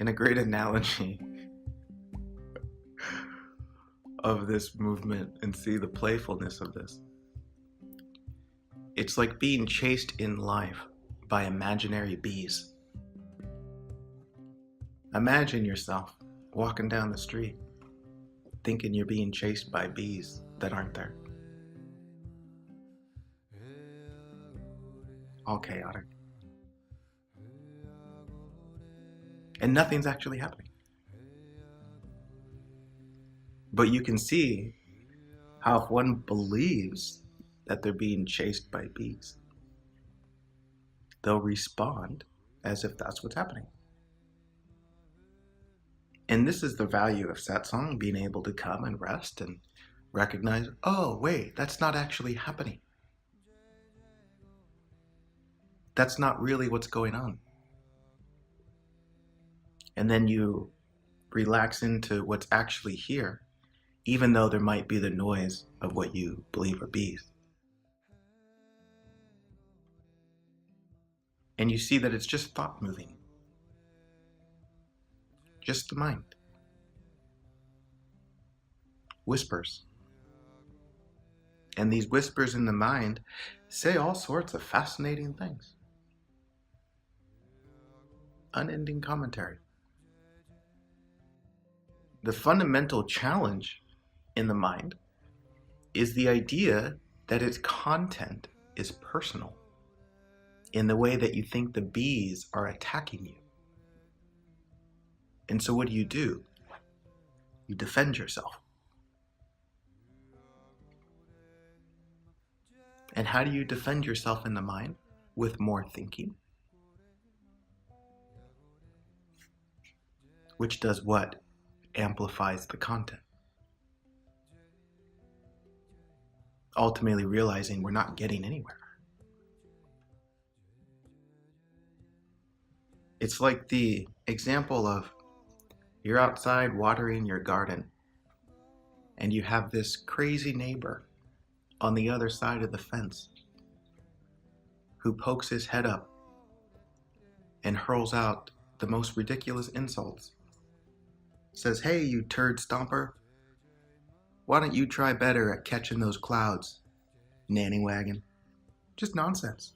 in a great analogy of this movement and see the playfulness of this. It's like being chased in life by imaginary bees. Imagine yourself walking down the street thinking you're being chased by bees that aren't there. All chaotic. And nothing's actually happening. But you can see how if one believes that they're being chased by bees, they'll respond as if that's what's happening. And this is the value of satsang, being able to come and rest and recognize, oh, wait, that's not actually happening. That's not really what's going on. And then you relax into what's actually here, even though there might be the noise of what you believe are bees. And you see that it's just thought moving. Just the mind. Whispers. And these whispers in the mind say all sorts of fascinating things. Unending commentary. The fundamental challenge in the mind is the idea that its content is personal in the way that you think the bees are attacking you. And so what do? You defend yourself. And how do you defend yourself in the mind? With more thinking. Which does what? Amplifies the content. Ultimately realizing we're not getting anywhere. It's like the example of you're outside watering your garden and you have this crazy neighbor on the other side of the fence who pokes his head up and hurls out the most ridiculous insults. Says, hey, you turd stomper, why don't you try better at catching those clouds, nanny wagon? Just nonsense.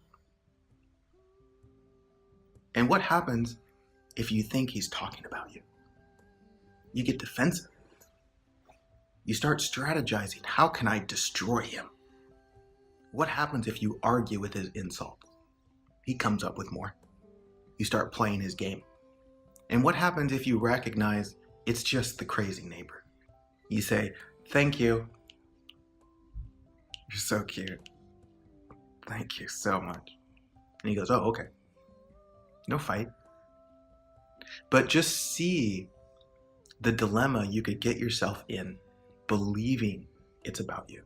And what happens if you think he's talking about you? You get defensive. You start strategizing. How can I destroy him? What happens if you argue with his insult? He comes up with more. You start playing his game. And what happens if you recognize it's just the crazy neighbor? You say, thank you. You're so cute. Thank you so much. And he goes, oh, okay. No fight. But just see the dilemma you could get yourself in believing it's about you.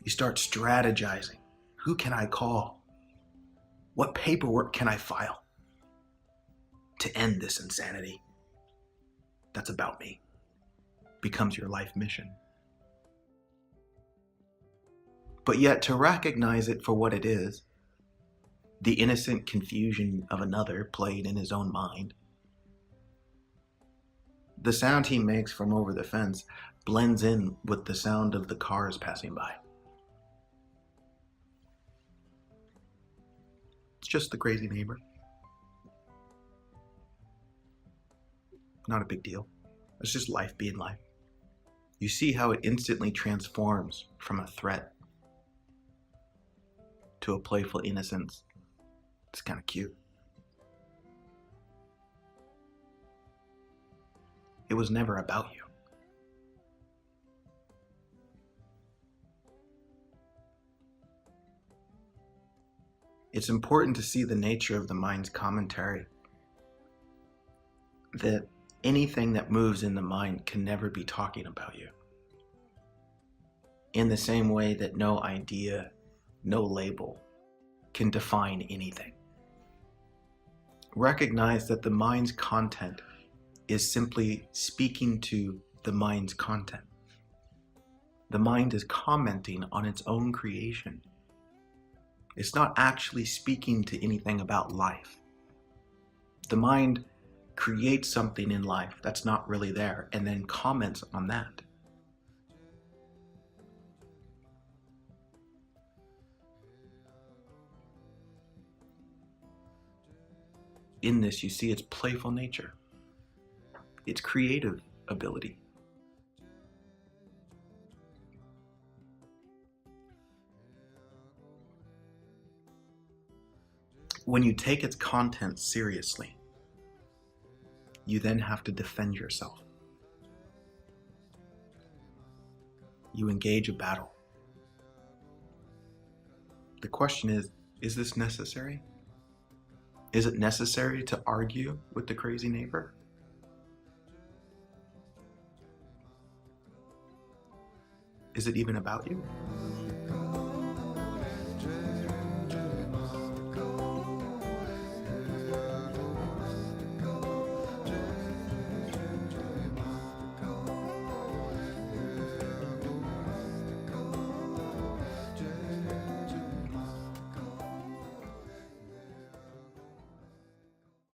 You start strategizing. Who can I call? What paperwork can I file to end this insanity? That's about me. Becomes your life mission. But yet to recognize it for what it is, the innocent confusion of another played in his own mind. The sound he makes from over the fence blends in with the sound of the cars passing by. It's just the crazy neighbor. Not a big deal. It's just life being life. You see how it instantly transforms from a threat to a playful innocence. It's kind of cute. It was never about you. It's important to see the nature of the mind's commentary. That anything that moves in the mind can never be talking about you. In the same way that no idea, no label can define anything. Recognize that the mind's content is simply speaking to the mind's content. The mind is commenting on its own creation. It's not actually speaking to anything about life. The mind creates something in life that's not really there and then comments on that. In this, you see its playful nature, its creative ability. When you take its content seriously, you then have to defend yourself. You engage a battle. The question is this necessary? Is it necessary to argue with the crazy neighbor? Is it even about you?